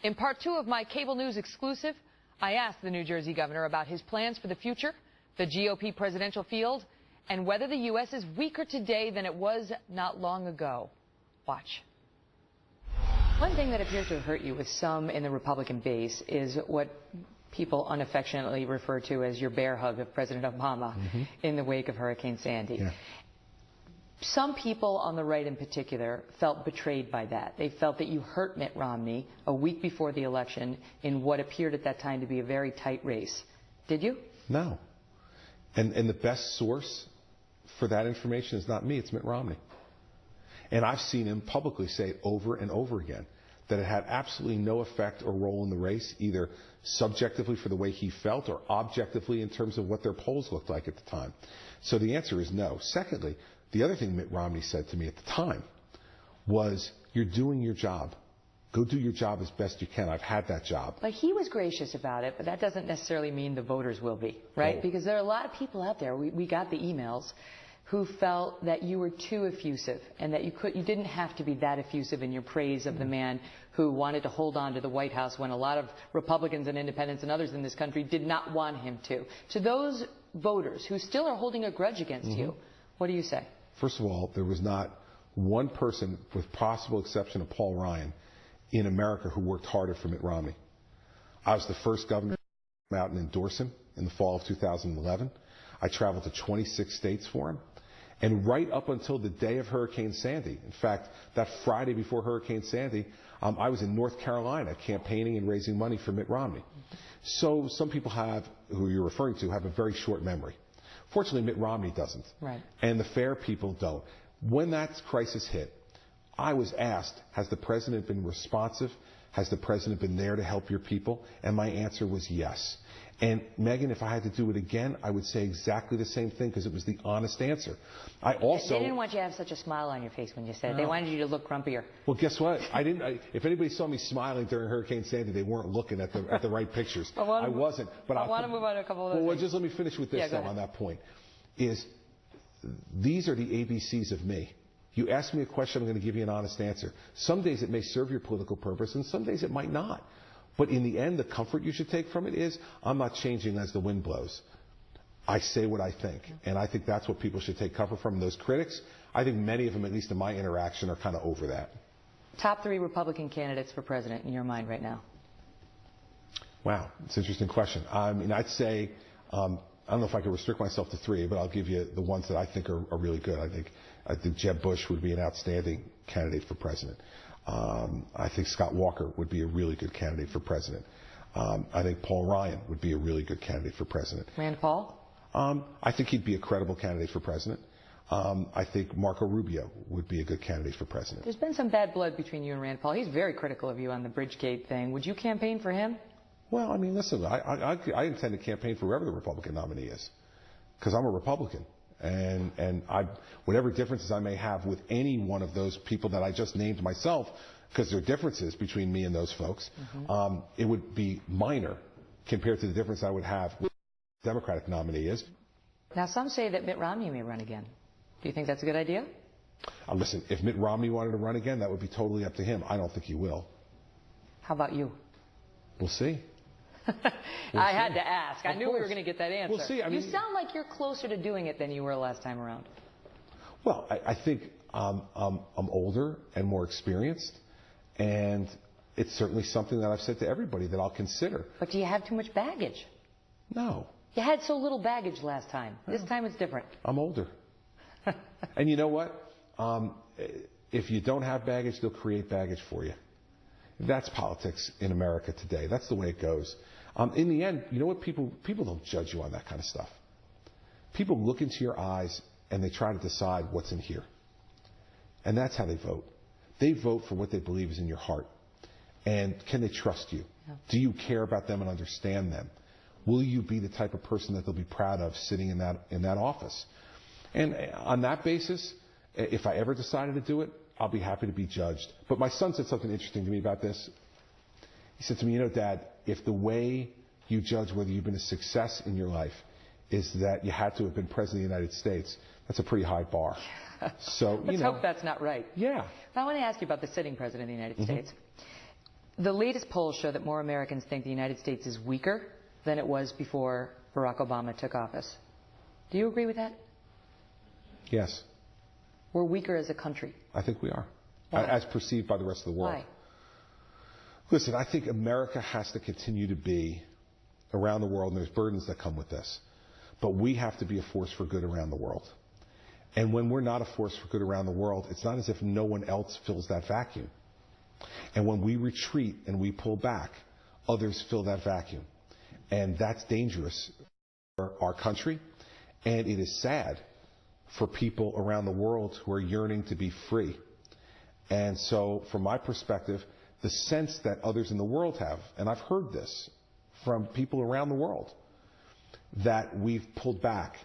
In part 2 of my cable news exclusive, I asked the New Jersey governor about his plans for the future, the GOP presidential field, and whether the U.S. is weaker today than it was not long ago. Watch. One thing that appears to have hurt you with some in the Republican base is what people unaffectionately refer to as your bear hug of President Obama in the wake of Hurricane Sandy. Yeah. Some people on the right in particular felt betrayed by that. They felt that you hurt Mitt Romney a week before the election in what appeared at that time to be a very tight race. Did you? No. And the best source for that information is not me, it's Mitt Romney. And I've seen him publicly say it over and over again, that it had absolutely no effect or role in the race, either subjectively for the way he felt or objectively in terms of what their polls looked like at the time. So the answer is no. Secondly, the other thing Mitt Romney said to me at the time was, you're doing your job. Go do your job as best you can. I've had that job. But he was gracious about it, but that doesn't necessarily mean the voters will be, right? Oh. Because there are a lot of people out there, we got the emails, who felt that you were too effusive and that you didn't have to be that effusive in your praise of the man who wanted to hold on to the White House when a lot of Republicans and independents and others in this country did not want him to. To those voters who still are holding a grudge against you, what do you say? First of all, there was not one person, with possible exception of Paul Ryan, in America who worked harder for Mitt Romney. I was the first governor to come out and endorse him in the fall of 2011. I traveled to 26 states for him. And right up until the day of Hurricane Sandy, in fact, that Friday before Hurricane Sandy, I was in North Carolina campaigning and raising money for Mitt Romney. So some people who you're referring to, have a very short memory. Fortunately, Mitt Romney doesn't. Right. And the fair people don't. When that crisis hit, I was asked, has the president been responsive? Has the president been there to help your people? And my answer was yes. And Megan, if I had to do it again, I would say exactly the same thing, because it was the honest answer. They didn't want you to have such a smile on your face when you said it. They wanted you to look grumpier. Well, guess what? If anybody saw me smiling during Hurricane Sandy, they weren't looking at the right pictures. I wasn't. But I want to move on to a couple of other things. Just let me finish with this, though, on that point. These are the ABCs of me. You ask me a question, I'm going to give you an honest answer. Some days it may serve your political purpose, and some days it might not. But in the end, the comfort you should take from it is, I'm not changing as the wind blows. I say what I think. And I think that's what people should take comfort from. Those critics, I think many of them, at least in my interaction, are kind of over that. Top 3 Republican candidates for president in your mind right now? Wow, it's an interesting question. I mean, I'd say, I don't know if I could restrict myself to 3, but I'll give you the ones that I think are really good. I think Jeb Bush would be an outstanding candidate for president. I think Scott Walker would be a really good candidate for president. I think Paul Ryan would be a really good candidate for president. Rand Paul? I think he'd be a credible candidate for president. I think Marco Rubio would be a good candidate for president. There's been some bad blood between you and Rand Paul. He's very critical of you on the Bridgegate thing. Would you campaign for him? Well, I mean, listen, I intend to campaign for whoever the Republican nominee is, because I'm a Republican. And whatever differences I may have with any one of those people that I just named myself, because there are differences between me and those folks, it would be minor compared to the difference I would have with the Democratic nominee is. Now, some say that Mitt Romney may run again. Do you think that's a good idea? Listen, if Mitt Romney wanted to run again, that would be totally up to him. I don't think he will. How about you? We'll see. I had to ask. I knew we were going to get that answer. We'll see. I mean, you sound like you're closer to doing it than you were last time around. Well, I think I'm older and more experienced, and it's certainly something that I've said to everybody that I'll consider. But do you have too much baggage? No. You had so little baggage last time. This time it's different. I'm older. And you know what? If you don't have baggage, they'll create baggage for you. That's politics in America today. That's the way it goes. In the end, you know what? People don't judge you on that kind of stuff. People look into your eyes and they try to decide what's in here. And that's how they vote. They vote for what they believe is in your heart. And can they trust you? Yeah. Do you care about them and understand them? Will you be the type of person that they'll be proud of sitting in that office? And on that basis, if I ever decided to do it, I'll be happy to be judged. But my son said something interesting to me about this. He said to me, you know, Dad, if the way you judge whether you've been a success in your life is that you had to have been president of the United States, that's a pretty high bar. So, Let's hope that's not right. Yeah. But I want to ask you about the sitting president of the United States. The latest polls show that more Americans think the United States is weaker than it was before Barack Obama took office. Do you agree with that? Yes. We're weaker as a country. I think we are. Why? As perceived by the rest of the world. Why? Listen, I think America has to continue to be around the world, and there's burdens that come with this. But we have to be a force for good around the world. And when we're not a force for good around the world, it's not as if no one else fills that vacuum. And when we retreat and we pull back, others fill that vacuum. And that's dangerous for our country. And it is sad for people around the world who are yearning to be free. And so, from my perspective, the sense that others in the world have, and I've heard this from people around the world, that we've pulled back,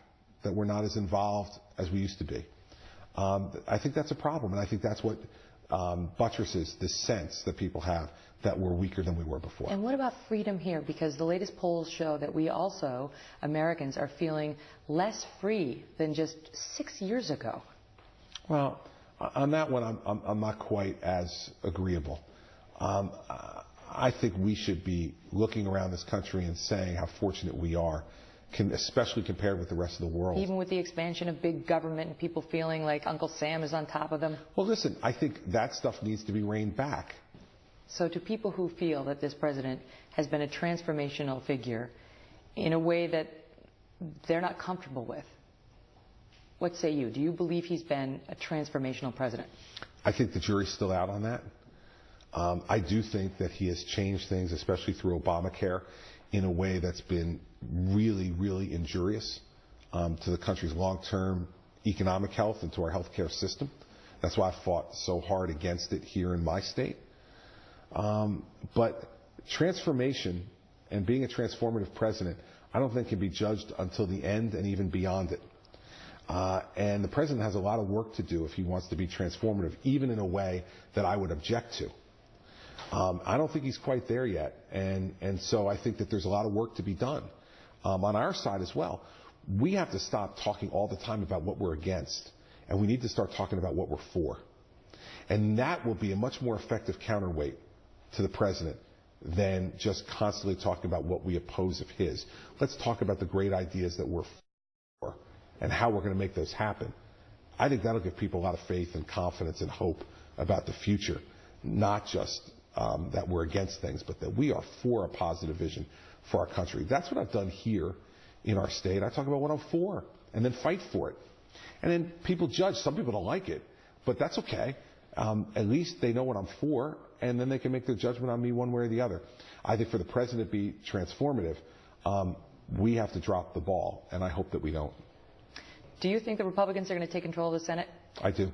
that we're not as involved as we used to be. I think that's a problem, and I think that's what buttresses the sense that people have that we're weaker than we were before. And what about freedom here? Because the latest polls show that we also, Americans, are feeling less free than just 6 years ago. Well, on that one, I'm not quite as agreeable. I think we should be looking around this country and saying how fortunate we are, especially compared with the rest of the world. Even with the expansion of big government and people feeling like Uncle Sam is on top of them? Well, listen, I think that stuff needs to be reined back. So to people who feel that this president has been a transformational figure in a way that they're not comfortable with, what say you? Do you believe he's been a transformational president? I think the jury's still out on that. I do think that he has changed things, especially through Obamacare, in a way that's been really, really injurious to the country's long-term economic health and to our healthcare system. That's why I fought so hard against it here in my state. But transformation and being a transformative president, I don't think can be judged until the end and even beyond it. And the president has a lot of work to do if he wants to be transformative, even in a way that I would object to. I don't think he's quite there yet, and so I think that there's a lot of work to be done. On our side as well, we have to stop talking all the time about what we're against, and we need to start talking about what we're for. And that will be a much more effective counterweight to the president than just constantly talking about what we oppose of his. Let's talk about the great ideas that we're for and how we're going to make those happen. I think that'll give people a lot of faith and confidence and hope about the future, not just that we're against things, but that we are for a positive vision for our country. That's what I've done here in our state. I talk about what I'm for and then fight for it. And then people judge. Some people don't like it, but that's okay. At least they know what I'm for, and then they can make their judgment on me one way or the other. I think for the president to be transformative, we have to drop the ball, and I hope that we don't. Do you think the Republicans are going to take control of the Senate? I do.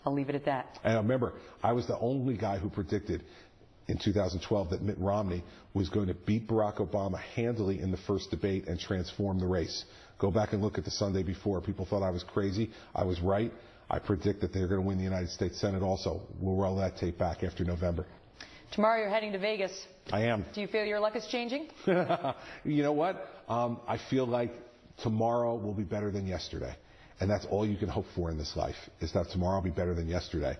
I'll leave it at that. And remember, I was the only guy who predicted in 2012 that Mitt Romney was going to beat Barack Obama handily in the first debate and transform the race. Go back and look at the Sunday before. People thought I was crazy. I was right. I predict that they're going to win the United States Senate also. We'll roll that tape back after November. Tomorrow you're heading to Vegas. I am. Do you feel your luck is changing? You know what? I feel like tomorrow will be better than yesterday. And that's all you can hope for in this life, is that tomorrow will be better than yesterday.